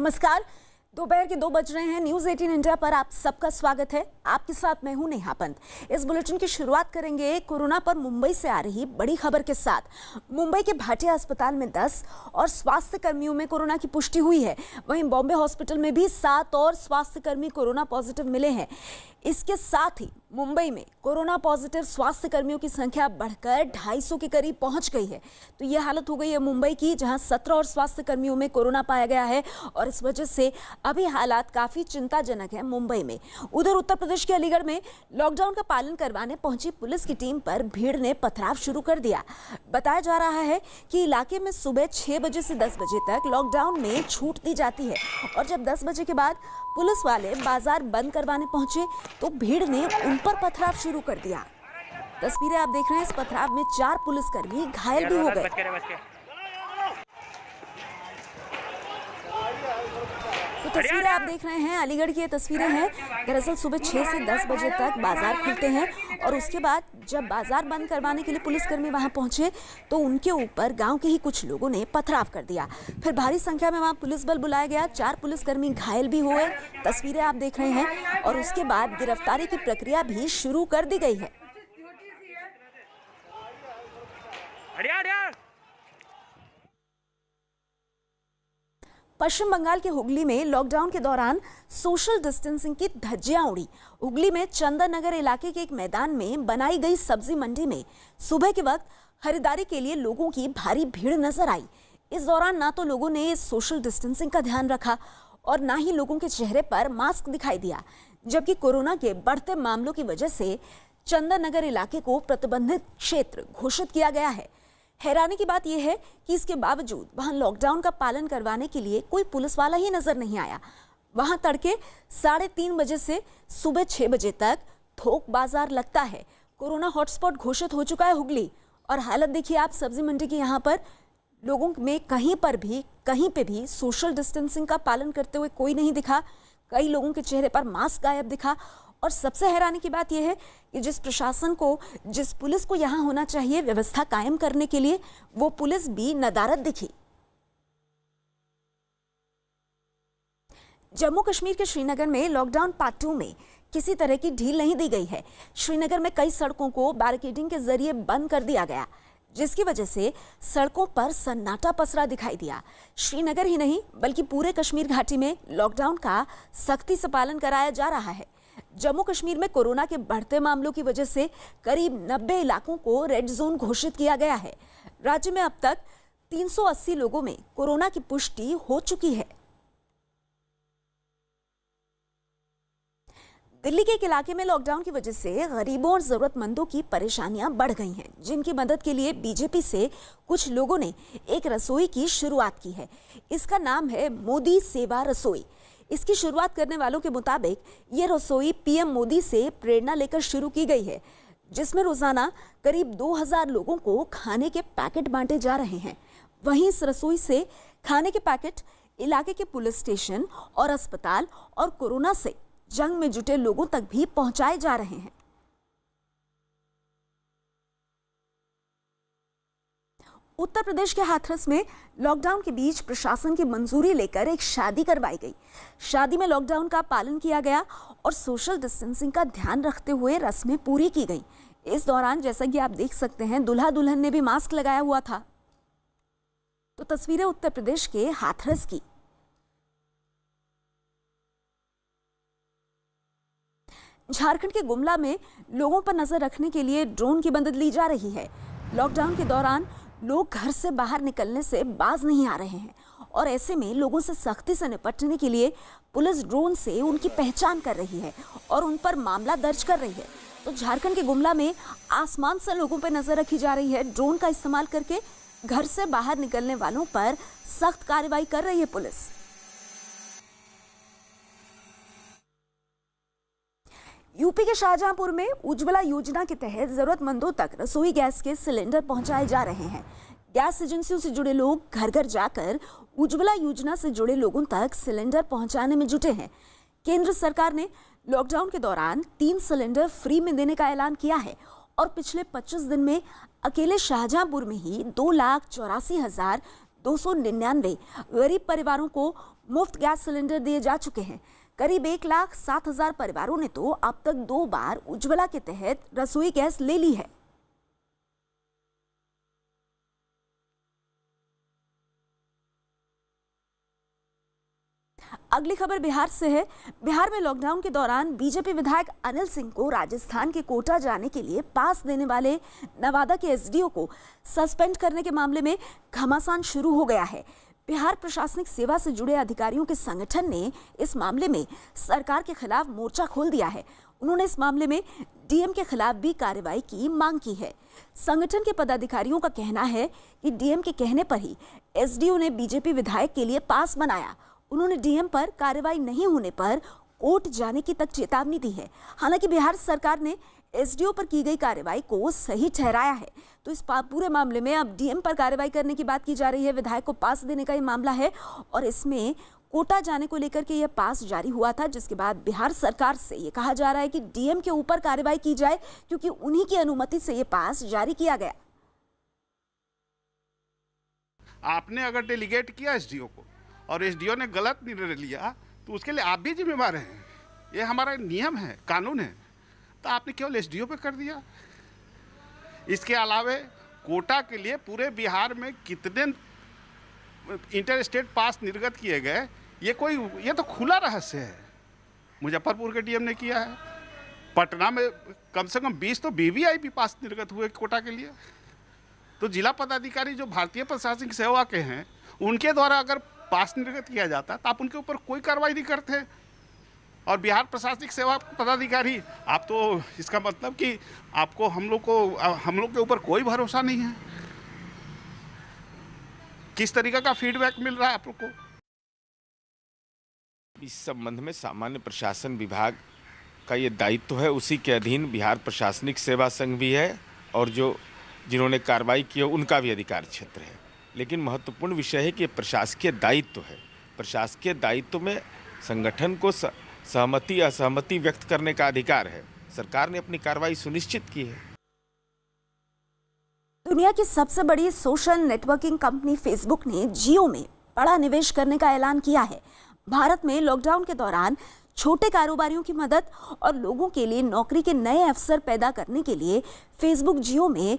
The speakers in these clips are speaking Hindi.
नमस्कार। दोपहर के 2 बज रहे हैं। न्यूज 18 इंडिया पर आप सबका स्वागत है। आपके साथ मैं हूं नेहा पंत। इस बुलेटिन की शुरुआत करेंगे कोरोना पर मुंबई से आ रही बड़ी खबर के साथ। मुंबई के भाटिया अस्पताल में 10 और स्वास्थ्य कर्मियों में कोरोना की पुष्टि हुई है। वहीं बॉम्बे हॉस्पिटल में भी 7 और स्वास्थ्य कर्मी कोरोना पॉजिटिव मिले हैं। इसके साथ ही मुंबई में कोरोना पॉजिटिव स्वास्थ्य कर्मियों की संख्या बढ़कर 250 के करीब पहुंच गई है। तो ये हालत हो गई है मुंबई की, जहां 17 और स्वास्थ्य कर्मियों में कोरोना पाया गया है और इस वजह से अभी हालात काफी चिंताजनक है मुंबई में। उधर उत्तर प्रदेश के अलीगढ़ में लॉकडाउन का पालन करवाने पहुंची पुलिस की टीम पर भीड़ ने पथराव शुरू कर दिया। बताया जा रहा है कि इलाके में सुबह 6 बजे से 10 बजे तक लॉकडाउन में छूट दी जाती है और जब 10 बजे के बाद पुलिस वाले बाजार बंद करवाने पहुंचे तो भीड़ ने उन पर पथराव शुरू कर दिया। तस्वीरें आप देख रहे हैं। इस पथराव में 4 पुलिसकर्मी घायल भी हो गए। तो तस्वीरें आप देख रहे हैं, अलीगढ़ की ये तस्वीरें हैं। दरअसल सुबह 6 से 10 बजे तक बाजार खुलते हैं और उसके बाद जब बाजार बंद करवाने के लिए पुलिसकर्मी वहां पहुंचे तो उनके ऊपर गांव के ही कुछ लोगों ने पथराव कर दिया। फिर भारी संख्या में वहां पुलिस बल बुलाया गया। 4 पुलिसकर्मी घायल भी हुए। तस्वीरें आप देख रहे हैं और उसके बाद गिरफ्तारी की प्रक्रिया भी शुरू कर दी गई है। पश्चिम बंगाल के हुगली में लॉकडाउन के दौरान सोशल डिस्टेंसिंग की धज्जियां उड़ी। हुगली में चंदन नगर इलाके के एक मैदान में बनाई गई सब्जी मंडी में सुबह के वक्त खरीदारी के लिए लोगों की भारी भीड़ नजर आई। इस दौरान ना तो लोगों ने सोशल डिस्टेंसिंग का ध्यान रखा और ना ही लोगों के चेहरे पर मास्क दिखाई दिया, जबकि कोरोना के बढ़ते मामलों की वजह से चंदन नगर इलाके को प्रतिबंधित क्षेत्र घोषित किया गया है। हैरानी की बात यह है कि इसके बावजूद वहां लॉकडाउन का पालन करवाने के लिए कोई पुलिस वाला ही नजर नहीं आया। वहां तड़के 3:30 बजे से सुबह 6 बजे तक थोक बाजार लगता है। कोरोना हॉटस्पॉट घोषित हो चुका है हुगली और हालत देखिए आप सब्जी मंडी की। यहाँ पर लोगों में कहीं पे भी सोशल डिस्टेंसिंग का पालन करते हुए कोई नहीं दिखा। कई लोगों के चेहरे पर मास्क गायब दिखा और सबसे हैरानी की बात यह है कि जिस प्रशासन को, जिस पुलिस को यहाँ होना चाहिए व्यवस्था कायम करने के लिए, वो पुलिस भी नदारद दिखी। जम्मू कश्मीर के श्रीनगर में लॉकडाउन पार्ट 2 में किसी तरह की ढील नहीं दी गई है। श्रीनगर में कई सड़कों को बैरिकेडिंग के जरिए बंद कर दिया गया, जिसकी वजह से सड़कों पर सन्नाटा पसरा दिखाई दिया। श्रीनगर ही नहीं बल्कि पूरे कश्मीर घाटी में लॉकडाउन का सख्ती से पालन कराया जा रहा है। जम्मू कश्मीर में कोरोना के बढ़ते मामलों की वजह से करीब 90 इलाकों को रेड जोन घोषित किया गया है। राज्य में अब तक 380 लोगों में कोरोना की पुष्टि हो चुकी है। दिल्ली के एक इलाके में लॉकडाउन की वजह से गरीबों और जरूरतमंदों की परेशानियां बढ़ गई हैं, जिनकी मदद के लिए बीजेपी से कुछ लोगों ने एक रसोई की शुरुआत की है। इसका नाम है मोदी सेवा रसोई। इसकी शुरुआत करने वालों के मुताबिक ये रसोई पीएम मोदी से प्रेरणा लेकर शुरू की गई है, जिसमें रोजाना करीब 2000 लोगों को खाने के पैकेट बांटे जा रहे हैं। वहीं इस रसोई से खाने के पैकेट इलाके के पुलिस स्टेशन और अस्पताल और कोरोना से जंग में जुटे लोगों तक भी पहुंचाए जा रहे हैं। उत्तर प्रदेश के हाथरस में लॉकडाउन के बीच प्रशासन की मंजूरी लेकर एक शादी करवाई गई। शादी में लॉकडाउन का पालन किया गया और सोशल डिस्टेंसिंग का ध्यान रखते हुए रस्में पूरी की गई। इस दौरान जैसा कि आप देख सकते हैं, दूल्हा दुल्हन ने भी मास्क लगाया हुआ था। तो तस्वीरें उत्तर प्रदेश के हाथरस की। झारखंड के गुमला में लोगों पर नजर रखने के लिए ड्रोन की मदद ली जा रही है। लॉकडाउन के दौरान लोग घर से बाहर निकलने से बाज नहीं आ रहे हैं और ऐसे में लोगों से सख्ती से निपटने के लिए पुलिस ड्रोन से उनकी पहचान कर रही है और उन पर मामला दर्ज कर रही है। तो झारखंड के गुमला में आसमान से लोगों पर नजर रखी जा रही है। ड्रोन का इस्तेमाल करके घर से बाहर निकलने वालों पर सख्त कार्रवाई कर रही है पुलिस। यूपी के शाहजहांपुर में उज्ज्वला योजना के तहत जरूरतमंदों तक रसोई गैस के सिलेंडर पहुंचाए जा रहे हैं। गैस एजेंसियों से जुड़े लोग घर घर जाकर उज्ज्वला योजना से जुड़े लोगों तक सिलेंडर पहुंचाने में जुटे हैं। केंद्र सरकार ने लॉकडाउन के दौरान 3 सिलेंडर फ्री में देने का ऐलान किया है और पिछले 25 दिन में अकेले शाहजहांपुर में ही 2,84,000 299 गरीब परिवारों को मुफ्त गैस सिलेंडर दिए जा चुके हैं। करीब 1,07,000 परिवारों ने तो अब तक 2 बार उज्ज्वला के तहत रसोई गैस ले ली है। अगली खबर बिहार से है। बिहार में लॉकडाउन के दौरान बीजेपी विधायक अनिल सिंह को राजस्थान के कोटा जाने के लिए पास देने वाले नवादा के एसडीओ को सस्पेंड करने के मामले में घमासान शुरू हो गया है। बिहार प्रशासनिक सेवा से जुड़े अधिकारियों के संगठन ने इस मामले में सरकार के खिलाफ मोर्चा खोल दिया है। उन्होंने इस मामले में डीएम के खिलाफ भी कार्रवाई की मांग की है। संगठन के पदाधिकारियों का कहना है कि डीएम के कहने पर ही एसडीओ ने बीजेपी विधायक के लिए पास बनाया। उन्होंने डीएम पर कार्रवाई नहीं होने पर कोर्ट जाने की तक चेतावनी दी है। हालांकि बिहार सरकार ने एसडीओ पर की गई कार्रवाई को सही ठहराया है। तो इस पूरे मामले में अब डीएम पर कार्रवाई करने की बात की जा रही है। विधायक को पास देने का ये मामला है और इसमें कोटा जाने को लेकर के यह पास जारी हुआ था, जिसके बाद बिहार सरकार से ये कहा जा रहा है कि डीएम के ऊपर कार्रवाई की जाए, क्योंकि उन्हीं की अनुमति से ये पास जारी किया गया। आपने अगर डेलीगेट किया एसडीओ को और एसडीओ ने गलत निर्णय लिया तो उसके लिए आप भी जिम्मेवार हैं। ये हमारा नियम है, कानून है। तो आपने केवल एसडीओ पे कर दिया। इसके अलावा कोटा के लिए पूरे बिहार में कितने इंटर स्टेट पास निर्गत किए गए, ये तो खुला रहस्य है। मुजफ्फरपुर के डीएम ने किया है। पटना में कम से कम 20 तो वीवीआईपी पास निर्गत हुए कोटा के लिए। तो जिला पदाधिकारी जो भारतीय प्रशासनिक सेवा के हैं, उनके द्वारा अगर पास निर्गत किया जाता तो आप उनके ऊपर कोई कार्रवाई नहीं करते। और बिहार प्रशासनिक सेवा पदाधिकारी, आप तो इसका मतलब कि आपको हम लोग के ऊपर कोई भरोसा नहीं है। किस तरीके का फीडबैक मिल रहा है आप लोग को? इस संबंध में सामान्य प्रशासन विभाग का ये दायित्व है। उसी के अधीन बिहार प्रशासनिक सेवा संघ भी है और जिन्होंने कार्रवाई की उनका भी अधिकार क्षेत्र है। लेकिन महत्वपूर्ण विषय है कि प्रशासकीय दायित्व है। प्रशासकीय दायित्व में संगठन को सहमति असहमति व्यक्त करने का अधिकार है। सरकार ने अपनी कार्रवाई सुनिश्चित की है। दुनिया की सबसे बड़ी सोशल नेटवर्किंग कंपनी फेसबुक ने जियो में बड़ा निवेश करने का ऐलान किया है। भारत में लॉकडाउन के दौरान छोटे कारोबारियों की मदद और लोगों के लिए नौकरी के नए अवसर पैदा करने के लिए फेसबुक जियो में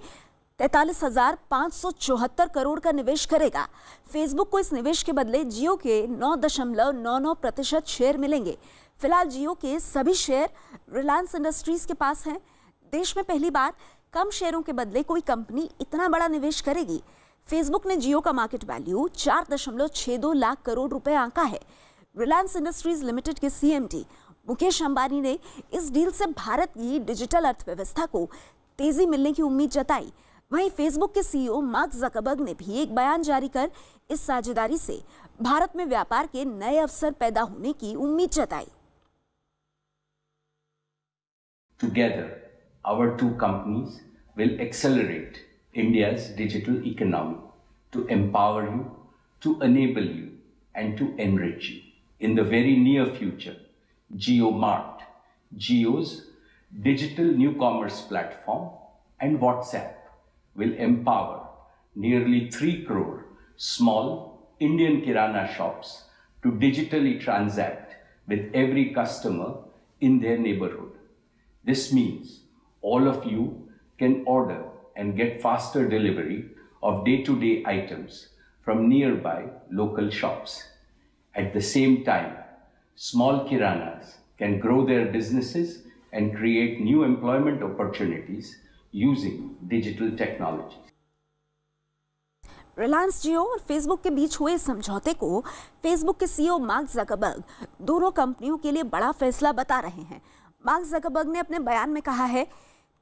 43,574 करोड़ का निवेश करेगा। फेसबुक को इस निवेश के बदले जियो के 9.99% शेयर मिलेंगे। फिलहाल जियो के सभी शेयर रिलायंस इंडस्ट्रीज के पास हैं। देश में पहली बार कम शेयरों के बदले कोई कंपनी इतना बड़ा निवेश करेगी। फेसबुक ने जियो का मार्केट वैल्यू 4.62 लाख करोड़ रुपए आंका है। रिलायंस इंडस्ट्रीज लिमिटेड के सीएमडी मुकेश अंबानी ने इस डील से भारत की डिजिटल अर्थव्यवस्था को तेजी मिलने की उम्मीद जताई। वहीं फेसबुक के सीईओ मार्क ज़करबर्ग ने भी एक बयान जारी कर इस साझेदारी से भारत में व्यापार के नए अवसर पैदा होने की उम्मीद जताई। Together, our two companies will accelerate India's digital economy to empower you, to enable you, and to enrich you. In the very near future, JioMart, Jio's digital new commerce platform, and WhatsApp will empower nearly 3 crore small Indian Kirana shops to digitally transact with every customer in their neighborhood. This means all of you can order and get faster delivery of day-to-day items from nearby local shops. At the same time, small Kiranas can grow their businesses and create new employment opportunities using digital technologies. Reliance जियो और फेसबुक के बीच हुए समझौते को फेसबुक के सीईओ मार्क ज़करबर्ग दोनों कंपनियों के लिए बड़ा फैसला बता रहे हैं। मार्क ज़करबर्ग ने अपने बयान में कहा है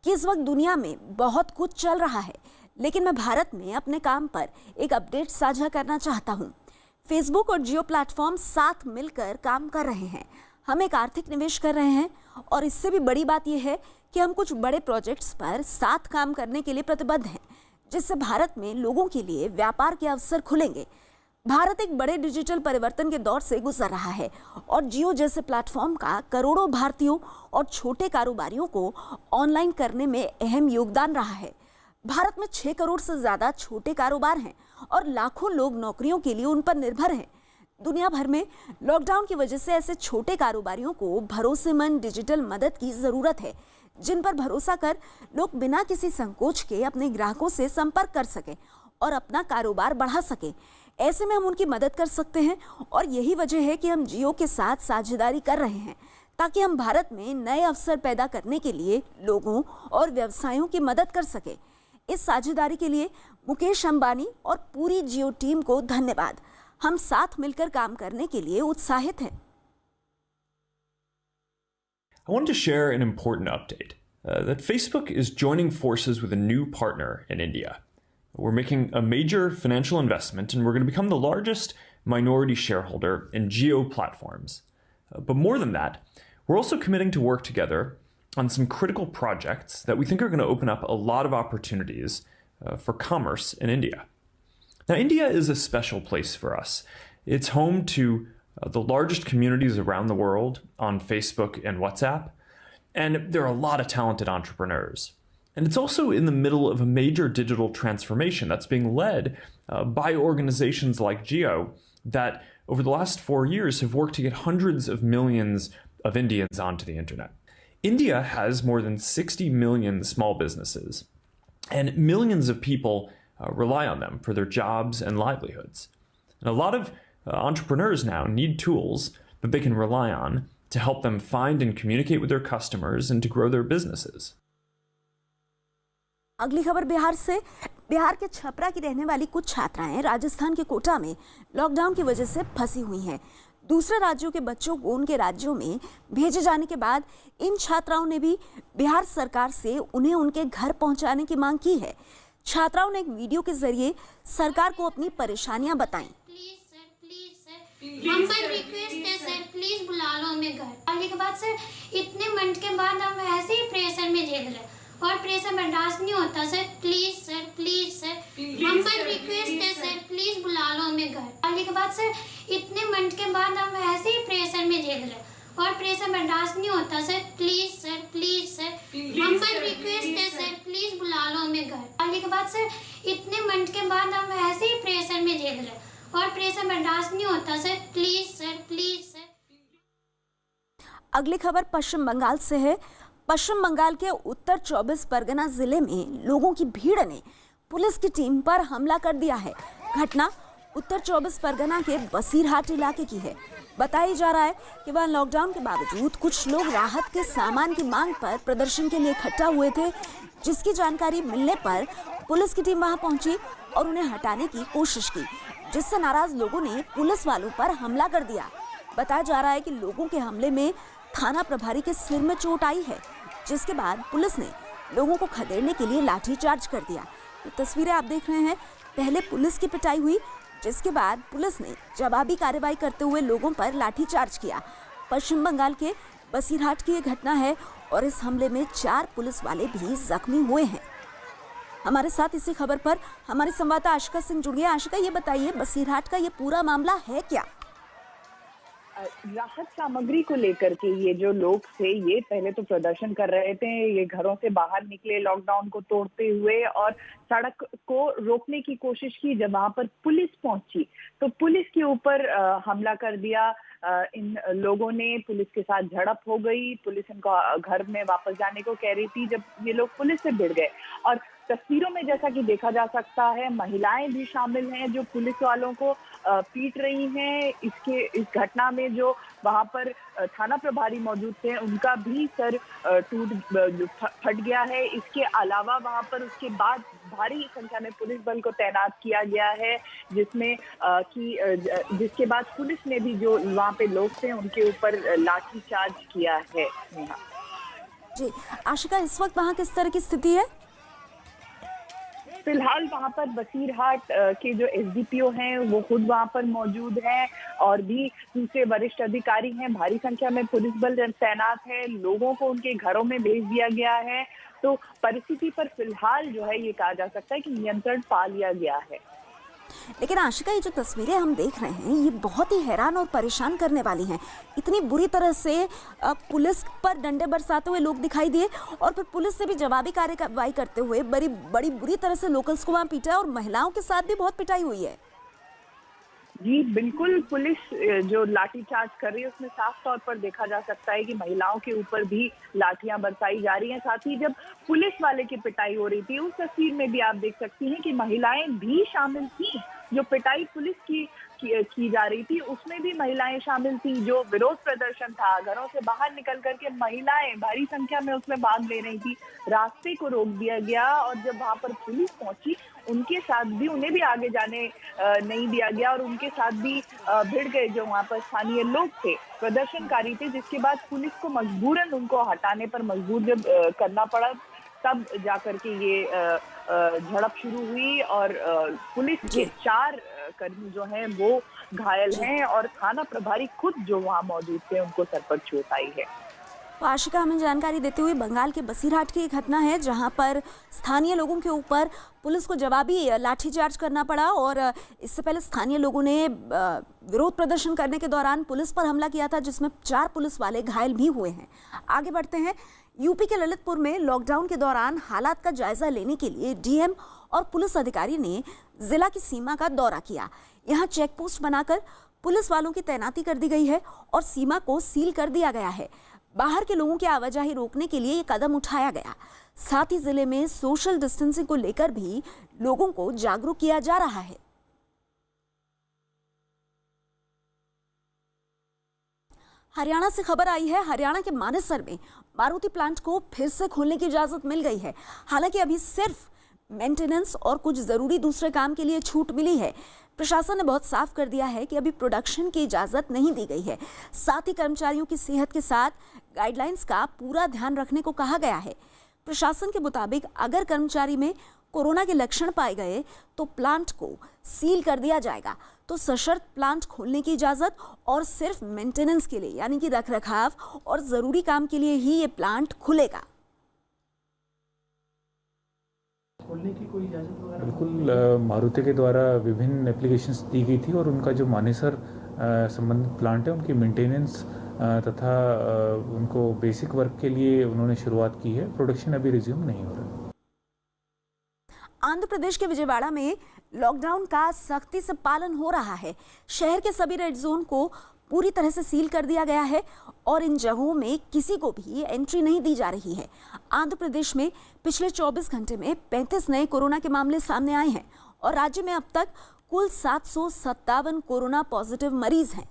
कि इस वक्त दुनिया में बहुत कुछ चल रहा है, लेकिन मैं भारत में अपने काम पर एक अपडेट साझा करना चाहता हूँ। फेसबुक और जियो प्लेटफॉर्म साथ मिलकर काम कर रहे हैं। हम एक आर्थिक निवेश कर रहे हैं और इससे भी बड़ी बात यह है कि हम कुछ बड़े प्रोजेक्ट्स पर साथ काम करने के लिए प्रतिबद्ध हैं, जिससे भारत में लोगों के लिए व्यापार के अवसर खुलेंगे। भारत एक बड़े डिजिटल परिवर्तन के दौर से गुजर रहा है और जियो जैसे प्लेटफॉर्म का करोड़ों भारतीयों और छोटे कारोबारियों को ऑनलाइन करने में अहम योगदान रहा है। भारत में 6 करोड़ से ज़्यादा छोटे कारोबार हैं और लाखों लोग नौकरियों के लिए उन पर निर्भर हैं। दुनिया भर में लॉकडाउन की वजह से ऐसे छोटे कारोबारियों को भरोसेमंद डिजिटल मदद की जरूरत है, जिन पर भरोसा कर लोग बिना किसी संकोच के अपने ग्राहकों से संपर्क कर सकें और अपना कारोबार बढ़ा सकें। ऐसे में हम उनकी मदद कर सकते हैं और यही वजह है कि हम जियो के साथ साझेदारी कर रहे हैं, ताकि हम भारत में नए अवसर पैदा करने के लिए लोगों और व्यवसायों की मदद कर सकें। इस साझेदारी के लिए मुकेश अंबानी और पूरी जियो टीम को धन्यवाद। हम साथ मिलकर काम करने के लिए उत्साहित हैं। I wanted to share an important update that Facebook is joining forces with a new partner in India. We're making a major financial investment and we're going to become the largest minority shareholder in Jio platforms. But more than that, we're also committing to work together on some critical projects that we think are going to open up a lot of opportunities for commerce in India. Now, India is a special place for us. It's home to the largest communities around the world on Facebook and WhatsApp, and there are a lot of talented entrepreneurs. And it's also in the middle of a major digital transformation that's being led by organizations like Jio that over the last 4 years have worked to get hundreds of millions of Indians onto the internet. India has more than 60 million small businesses, and millions of people rely on them for their jobs and livelihoods. And a lot of entrepreneurs now need tools that they can rely on to help them find and communicate with their customers and to grow their businesses. अगली खबर बिहार से। बिहार के छपरा की रहने वाली कुछ छात्राएं राजस्थान के कोटा में लॉकडाउन की वजह से फंसी हुई हैं। दूसरे राज्यों के बच्चों को उनके राज्यों में भेजे जाने के बाद इन छात्राओं ने भी बिहार सरकार से उन्हें उनके घर पहुंचाने की मांग की है। छात्राओं ने एक वीडियो के जरिए सरकार को अपनी परेशानियां बताई। हम्बल रिक्वेस्ट है सर, प्लीज बुला लो हमें घर। आने के बाद सर इतने मंथ के बाद हम ऐसे ही प्रेशर में झेल रहे और प्रेशर बर्दाश्त नहीं होता sir. Please sir humble request है सर, प्लीज बुला लो हमें घर। आने के बाद सर इतने मंथ के बाद हम ऐसे ही प्रेशर में झेल रहे और प्रेशर बर्दाश्त नहीं होता sir. Please sir humble request है सर, प्लीज बुला लो हमें घर। आने के बाद सर इतने मंथ के बाद हम ऐसे ही प्रेशर में झेल रहे और प्रेशर बर्दाश्त नहीं होता सर। Please sir. अगली खबर पश्चिम बंगाल से है। पश्चिम बंगाल के उत्तर 24 परगना जिले में लोगों की भीड़ ने पुलिस की टीम पर हमला कर दिया है। घटना उत्तर 24 परगना के बसीरहाट इलाके की है। बताया जा रहा है कि वहां लॉकडाउन के बावजूद कुछ लोग राहत के सामान की मांग पर प्रदर्शन के लिए इकट्ठा हुए थे, जिसकी जानकारी मिलने पर पुलिस की टीम वहां पहुंची और उन्हें हटाने की कोशिश की, जिससे नाराज लोगों ने पुलिस वालों पर हमला कर दिया। बताया जा रहा है कि लोगों के हमले में थाना प्रभारी के सिर में चोट आई है, जिसके बाद पुलिस ने लोगों को खदेड़ने के लिए लाठीचार्ज कर दिया। तो तस्वीरें आप देख रहे हैं। पहले पुलिस की पिटाई हुई, जिसके बाद पुलिस ने जवाबी कार्रवाई करते हुए लोगों पर लाठीचार्ज किया। पश्चिम बंगाल के बसीरहाट की ये घटना है और इस हमले में 4 पुलिस वाले भी जख्मी हुए हैं। हमारे साथ इसी खबर पर हमारे संवाददाता आशिका सिंह जुड़ गए। आशिका, ये बताइए बसीरहाट का ये पूरा मामला है क्या? राहत सामग्री को लेकर के ये जो लोग थे ये पहले तो प्रदर्शन कर रहे थे। ये घरों से बाहर निकले लॉकडाउन को तोड़ते हुए और सड़क को रोकने की कोशिश की। जब वहां पर पुलिस पहुंची तो पुलिस के ऊपर हमला कर दिया। इन लोगों ने पुलिस के साथ झड़प हो गई। पुलिस इनको घर में वापस जाने को कह रही थी जब ये लोग पुलिस से भिड़ गए। और तस्वीरों में जैसा कि देखा जा सकता है महिलाएं भी शामिल हैं जो पुलिस वालों को पीट रही हैं। इस घटना में जो वहां पर थाना प्रभारी मौजूद थे उनका भी सर फट गया है। इसके अलावा वहां पर उसके बाद भारी संख्या में पुलिस बल को तैनात किया गया है, जिसके बाद पुलिस ने भी जो वहां पे लोग थे उनके ऊपर लाठीचार्ज किया है। जी आशिका, इस वक्त वहां किस तरह की स्थिति है? फिलहाल वहां पर बसीरहाट के जो एसडीपीओ हैं वो खुद वहां पर मौजूद हैं और भी दूसरे वरिष्ठ अधिकारी हैं। भारी संख्या में पुलिस बल तैनात है। लोगों को उनके घरों में भेज दिया गया है। तो परिस्थिति पर फिलहाल जो है ये कहा जा सकता है कि नियंत्रण पा लिया गया है। लेकिन आशिका, ये जो तस्वीरें हम देख रहे हैं ये बहुत ही हैरान और परेशान करने वाली हैं। इतनी बुरी तरह से पुलिस पर डंडे बरसाते हुए लोग दिखाई दिए और फिर पुलिस से भी जवाबी कार्रवाई करते हुए बड़ी बुरी तरह से लोकल्स को वहाँ पीटा और महिलाओं के साथ भी बहुत पिटाई हुई है। जी बिल्कुल, पुलिस जो लाठीचार्ज कर रही है उसमें साफ तौर पर देखा जा सकता है कि महिलाओं के ऊपर भी लाठियां बरसाई जा रही हैं। साथ ही जब पुलिस वाले की पिटाई हो रही थी उस तस्वीर में भी आप देख सकती हैं कि महिलाएं भी शामिल थी। जो पिटाई पुलिस की जा रही थी उसमें भी महिलाएं शामिल थी। जो विरोध प्रदर्शन था, घरों से बाहर निकल करके महिलाएं भारी संख्या में उसमें भाग ले रही थी। रास्ते को रोक दिया गया और जब वहां पर पुलिस पहुंची उनके साथ भी उन्हें भी आगे जाने नहीं दिया गया और उनके साथ भी भिड़ गए जो वहां पर स्थानीय लोग थे, प्रदर्शनकारी थे, जिसके बाद पुलिस को मजबूरन उनको हटाने पर मजबूर जब करना पड़ा तब जाकर के ये झड़प शुरू हुई और पुलिस के 4 कर्मी जो हैं वो घायल हैं और थाना प्रभारी खुद जो वहां मौजूद थे उनको सर पर चोट आई है। आशिका, हमें जानकारी देते हुए बंगाल के बसीरहाट की एक घटना है जहां पर स्थानीय लोगों के ऊपर पुलिस को जवाबी लाठीचार्ज करना पड़ा और इससे पहले स्थानीय लोगों ने विरोध प्रदर्शन करने के दौरान पुलिस पर हमला किया था जिसमें 4 पुलिस वाले घायल भी हुए हैं। आगे बढ़ते हैं। यूपी के ललितपुर में लॉकडाउन के दौरान हालात का जायजा लेने के लिए डीएम और पुलिस अधिकारी ने जिला की सीमा का दौरा किया। यहाँ चेक पोस्ट बनाकर पुलिस वालों की तैनाती कर दी गई है और सीमा को सील कर दिया गया है। बाहर के लोगों की आवाजाही रोकने के लिए ये कदम उठाया गया। साथ ही जिले में सोशल डिस्टेंसिंग को लेकर भी लोगों को जागरूक किया जा रहा है। हरियाणा से खबर आई है। हरियाणा के मानेसर में मारुति प्लांट को फिर से खोलने की इजाजत मिल गई है। हालांकि अभी सिर्फ मेंटेनेंस और कुछ जरूरी दूसरे काम के लिए छूट मिली है। प्रशासन ने बहुत साफ कर दिया है कि अभी प्रोडक्शन की इजाजत नहीं दी गई है। साथ ही कर्मचारियों की सेहत के साथ गाइडलाइंस का पूरा ध्यान रखने को कहा गया है। प्रशासन के मुताबिक अगर कर्मचारी में कोरोना के लक्षण पाए गए तो प्लांट को सील कर दिया जाएगा। तो सशर्त प्लांट खोलने की इजाजत और सिर्फ मेंटेनेंस के लिए यानी कि रखरखाव और जरूरी काम के लिए ही ये प्लांट खुलेगा। खोलने की कोई इजाजत वगैरह? बिल्कुल, मारुति के द्वारा विभिन्न एप्लीकेशंस दी गई थी और उनका जो मानेसर संबंधित प्लांट है उनकी मेंटेनेंस तथा उनको बेसिक वर्क के लिए उन्होंने शुरुआत की है। प्रोडक्शन अभी रिज्यूम नहीं हो रहा। आंध्र प्रदेश के विजयवाड़ा में लॉकडाउन का सख्ती से पालन हो रहा है। शहर के सभी रेड जोन को पूरी तरह से सील कर दिया गया है और इन जगहों में किसी को भी एंट्री नहीं दी जा रही है। आंध्र प्रदेश में पिछले 24 घंटे में 35 नए कोरोना के मामले सामने आए हैं और राज्य में अब तक कुल 757 कोरोना पॉजिटिव मरीज हैं।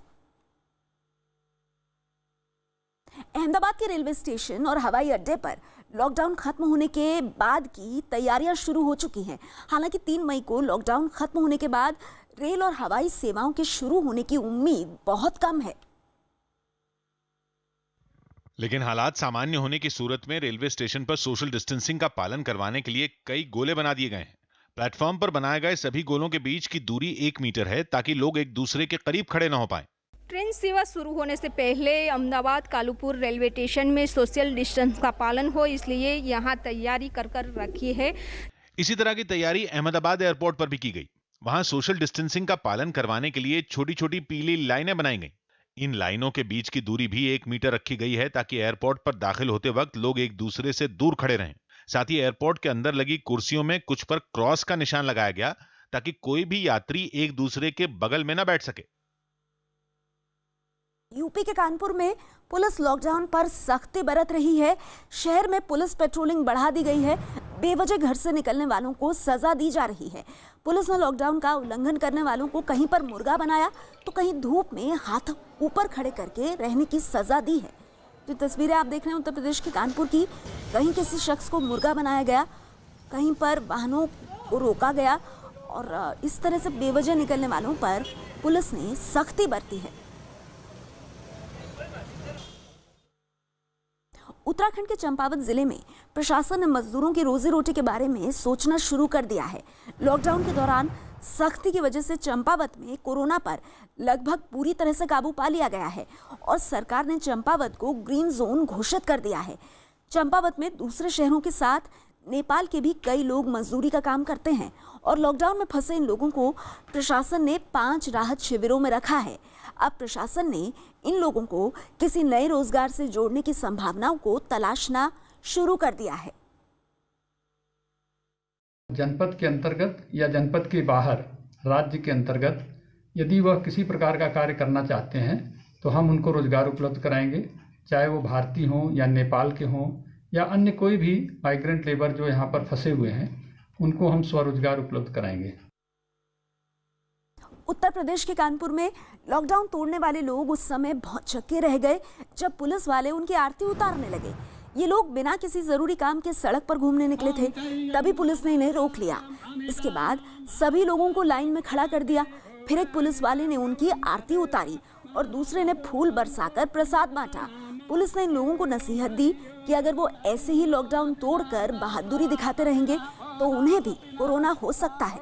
अहमदाबाद के रेलवे स्टेशन और हवाई अड्डे पर लॉकडाउन खत्म होने के बाद की तैयारियां शुरू हो चुकी हैं। हालांकि 3 मई को लॉकडाउन खत्म होने के बाद रेल और हवाई सेवाओं के शुरू होने की उम्मीद बहुत कम है। लेकिन हालात सामान्य होने की सूरत में रेलवे स्टेशन पर सोशल डिस्टेंसिंग का पालन करवाने के लिए कई गोले बना दिए गए हैं। प्लेटफॉर्म पर बनाए गए सभी गोलों के बीच की दूरी 1 मीटर है ताकि लोग एक दूसरे के करीब खड़े न हो पाए। ट्रेन सेवा शुरू होने से पहले अहमदाबाद कालूपुर रेलवे स्टेशन में सोशल डिस्टेंस का पालन हो, इसलिए यहाँ तैयारी कर रखी है। इसी तरह की तैयारी अहमदाबाद एयरपोर्ट पर भी की गई। वहां सोशल डिस्टेंसिंग का पालन करवाने के लिए छोटी छोटी पीली लाइनें बनाई गई। इन लाइनों के बीच की दूरी भी 1 मीटर रखी गई है ताकि एयरपोर्ट पर दाखिल होते वक्त लोग एक दूसरे से दूर खड़े रहें। साथ ही एयरपोर्ट के अंदर लगी कुर्सियों में कुछ पर क्रॉस का निशान लगाया गया ताकि कोई भी यात्री एक दूसरे के बगल में न बैठ सके। यूपी के कानपुर में पुलिस लॉकडाउन पर सख्ती बरत रही है। शहर में पुलिस पेट्रोलिंग बढ़ा दी गई है। बेवजह घर से निकलने वालों को सजा दी जा रही है। पुलिस ने लॉकडाउन का उल्लंघन करने वालों को कहीं पर मुर्गा बनाया तो कहीं धूप में हाथ ऊपर खड़े करके रहने की सजा दी है। तो तस्वीरें आप देख रहे हैं उत्तर प्रदेश के कानपुर की। कहीं किसी शख्स को मुर्गा बनाया गया, कहीं पर वाहनों को रोका गया और इस तरह से बेवजह निकलने वालों पर पुलिस ने सख्ती बरती है। उत्तराखंड के चंपावत जिले में प्रशासन ने मजदूरों की रोजी रोटी के बारे में सोचना शुरू कर दिया है। लॉकडाउन के दौरान सख्ती की वजह से चंपावत में कोरोना पर लगभग पूरी तरह से काबू पा लिया गया है और सरकार ने चंपावत को ग्रीन जोन घोषित कर दिया है। चंपावत में दूसरे शहरों के साथ नेपाल के भी कई लोग मजदूरी का काम करते हैं और लॉकडाउन में फंसे इन लोगों को प्रशासन ने 5 राहत शिविरों में रखा है। अब प्रशासन ने इन लोगों को किसी नए रोजगार से जोड़ने की संभावनाओं को तलाशना शुरू कर दिया है। जनपद के अंतर्गत या जनपद के बाहर राज्य के अंतर्गत यदि वह किसी प्रकार का कार्य करना चाहते हैं तो हम उनको रोजगार उपलब्ध कराएंगे, चाहे वो भारतीय हों या नेपाल के हों या अन्य कोई भी माइग्रेंट लेबर जो यहाँ पर फंसे हुए हैं, उनको हम स्वरोजगार उपलब्ध कराएंगे। उत्तर प्रदेश के कानपुर में लॉकडाउन तोड़ने वाले लोग उस समय बहुत चक्के रह गए जब पुलिस वाले उनकी आरती उतारने लगे। ये लोग बिना किसी जरूरी काम के सड़क पर घूमने निकले थे, तभी पुलिस ने इन्हें रोक लिया। इसके बाद सभी लोगों को लाइन में खड़ा कर दिया। फिर एक पुलिस वाले ने उनकी आरती उतारी और दूसरे ने फूल बरसाकर प्रसाद बांटा। पुलिस ने इन लोगों को नसीहत दी कि अगर वो ऐसे ही लॉकडाउन तोड़कर बहादुरी दिखाते रहेंगे तो उन्हें भी कोरोना हो सकता है।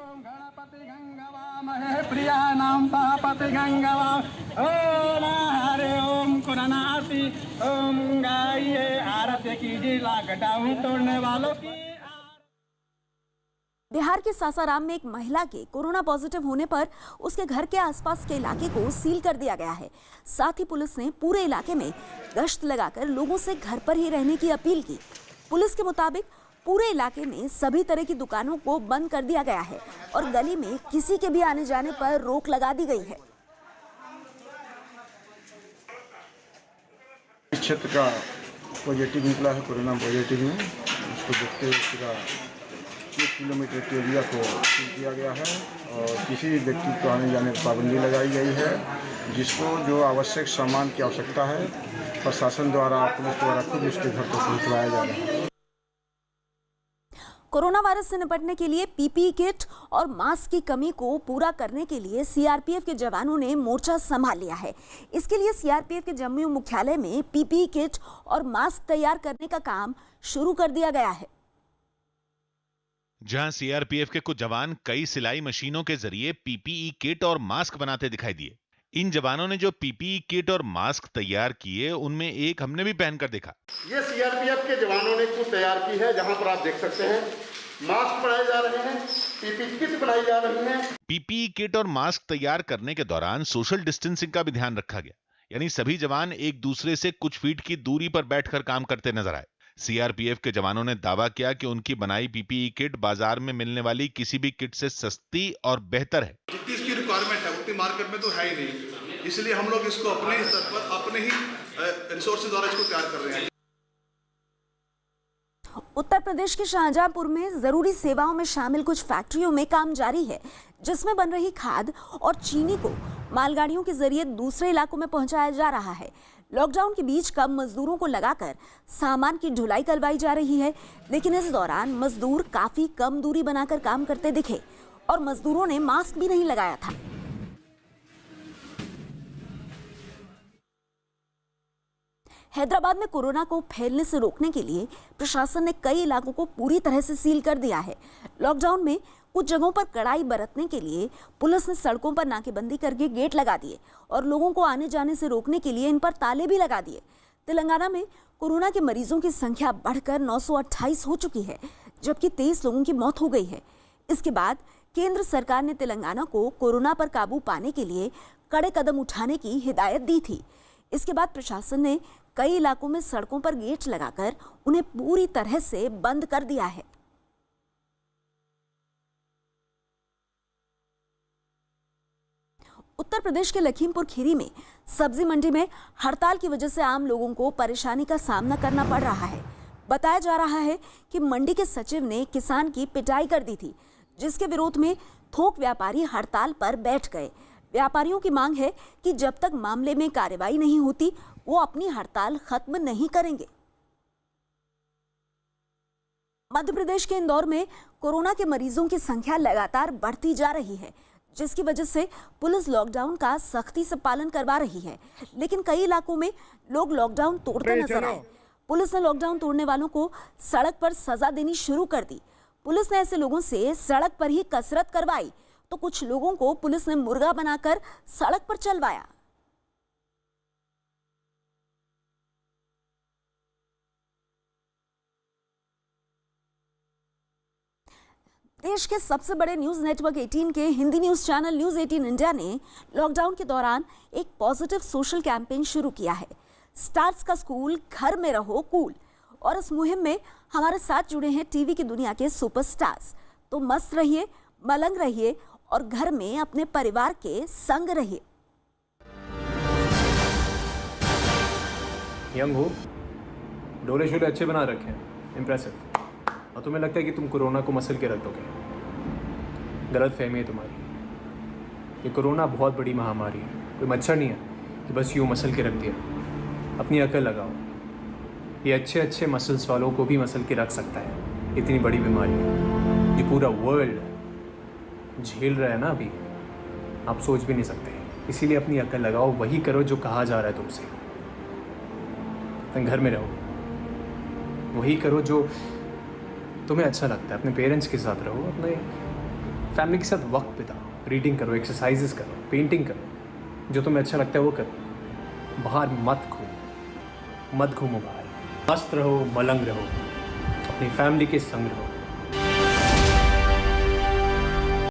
बिहार के सासाराम में एक महिला के कोरोना पॉजिटिव होने पर उसके घर के आसपास के इलाके को सील कर दिया गया है। साथ ही पुलिस ने पूरे इलाके में गश्त लगाकर लोगों से घर पर ही रहने की अपील की। पुलिस के मुताबिक पूरे इलाके में सभी तरह की दुकानों को बंद कर दिया गया है और गली में किसी के भी आने जाने पर रोक लगा दी गई है। इस क्षेत्र का पॉजिटिव निकला है, कोरोना पॉजिटिव में, उसको देखते हुए पूरा 1 किलोमीटर के एरिया को सील किया गया है और किसी भी व्यक्ति को आने जाने पर पाबंदी लगाई गई है। जिसको जो आवश्यक सामान की आवश्यकता है प्रशासन द्वारा, पुलिस द्वारा खुद उसके घर तक पहुँचवाया जा रहा है। कोरोना वायरस से निपटने के लिए पीपीई किट और मास्क की कमी को पूरा करने के लिए सीआरपीएफ के जवानों ने मोर्चा संभाल लिया है। इसके लिए सीआरपीएफ के जम्मू मुख्यालय में पीपीई किट और मास्क तैयार करने का काम शुरू कर दिया गया है। जहां सीआरपीएफ के कुछ जवान कई सिलाई मशीनों के जरिए पीपीई किट और मास्क बनाते दिखाई दिए। इन जवानों ने जो पीपीई किट और मास्क तैयार किए उनमें एक हमने भी पहनकर देखा। ये सीआरपीएफ के जवानों ने कुछ तैयार की है, जहां पर आप देख सकते हैं मास्क बनाए जा रहे हैं, पीपीई किट बनाई जा रही है। पीपीई किट और मास्क तैयार करने के दौरान सोशल डिस्टेंसिंग का भी ध्यान रखा गया, यानी सभी जवान एक दूसरे से कुछ फीट की दूरी पर बैठकर काम करते नजर आए। सीआरपीएफ के जवानों ने दावा किया कि उनकी बनाई पीपीई किट बाजार में मिलने वाली किसी भी किट से सस्ती और बेहतर है। जितनी इसकी रिक्वायरमेंट है उतनी मार्केट में तो है ही नहीं, इसलिए हम लोग इसको अपने स्तर पर अपने ही रिसोर्सेज द्वारा इसको तैयार कर रहे हैं। उत्तर प्रदेश के शाहजहांपुर में जरूरी सेवाओं में शामिल कुछ फैक्ट्रियों में काम जारी है, जिसमें बन रही खाद और चीनी को मालगाड़ियों के जरिए दूसरे इलाकों में पहुंचाया जा रहा है। लॉकडाउन के बीच कम मजदूरों को लगाकर सामान की ढुलाई करवाई जा रही है, लेकिन इस दौरान मजदूर काफी कम दूरी बनाकर काम करते दिखे और मजदूरों ने मास्क भी नहीं लगाया था। हैदराबाद में कोरोना को फैलने से रोकने के लिए प्रशासन ने कई इलाकों को पूरी तरह से सील कर दिया है। लॉकडाउन में कुछ जगहों पर कड़ाई बरतने के लिए पुलिस ने सड़कों पर नाकेबंदी करके गेट लगा दिए और लोगों को आने जाने से रोकने के लिए इन पर ताले भी लगा दिए। तेलंगाना में कोरोना के मरीजों की संख्या बढ़कर 928 हो चुकी है, जबकि 23 लोगों की मौत हो गई है। इसके बाद केंद्र सरकार ने तेलंगाना को कोरोना पर काबू पाने के लिए कड़े कदम उठाने की हिदायत दी थी। इसके बाद प्रशासन ने कई इलाकों में सड़कों पर गेट लगाकर उन्हें पूरी तरह से बंद कर दिया है। उत्तर प्रदेश के लखीमपुर खीरी में सब्जी मंडी में हड़ताल की वजह से आम लोगों को परेशानी का सामना करना पड़ रहा है। बताया जा रहा है कि मंडी के सचिव ने किसान की पिटाई कर दी थी, जिसके विरोध में थोक व्यापारी हड़ताल पर बैठ गए। व्यापारियों की मांग है कि जब तक मामले में कार्रवाई नहीं होती वो अपनी हड़ताल खत्म नहीं करेंगे। मध्य प्रदेश के इंदौर में कोरोना के मरीजों की संख्या लगातार बढ़ती जा रही है, जिसकी वजह से पुलिस लॉकडाउन का सख्ती से पालन करवा रही है, लेकिन कई इलाकों में लोग लॉकडाउन तोड़ते नजर आए। पुलिस ने लॉकडाउन तोड़ने वालों को सड़क पर सजा देनी शुरू कर दी। पुलिस ने ऐसे लोगों से सड़क पर ही कसरत करवाई, तो कुछ लोगों को पुलिस ने मुर्गा बनाकर सड़क पर चलवाया। देश के सबसे बड़े न्यूज नेटवर्क 18 के Hindi news channel news 18 India ने लॉकडाउन के दौरान एक पॉजिटिव सोशल कैंपेन शुरू किया है, स्टार्स का स्कूल, घर में रहो कूल। और इस मुहिम में हमारे साथ जुड़े हैं टीवी की दुनिया के सुपरस्टार्स। तो मस्त रहिए, मलंग रहिए और घर में अपने परिवार के संग रहिए। यंग हो, डोले शोले अच्छे बना रखे हैं, इम्प्रेसिव। और तुम्हें लगता है कि तुम कोरोना को मसल के रख दोगे। गलत फहमी है तुम्हारी। ये कोरोना बहुत बड़ी महामारी है, कोई मच्छर नहीं है कि बस यूँ मसल के रख दिया। अपनी अकल लगाओ, ये अच्छे अच्छे मसल्स वालों को भी मसल के रख सकता है। इतनी बड़ी बीमारी है, ये पूरा वर्ल्ड झेल रहा है ना अभी, आप सोच भी नहीं सकते। इसीलिए अपनी अकल लगाओ, वही करो जो कहा जा रहा है तुमसे। तुम घर में रहो, वही करो जो तुम्हें अच्छा लगता है। अपने पेरेंट्स के साथ रहो, अपने फैमिली के साथ वक्त बिताओ, रीडिंग करो, एक्सरसाइजेस करो, पेंटिंग करो, जो तुम्हें अच्छा लगता है वो करो। बाहर मत घूमो बाहर। मस्त रहो, मलंग रहो, अपनी फैमिली के संग रहो।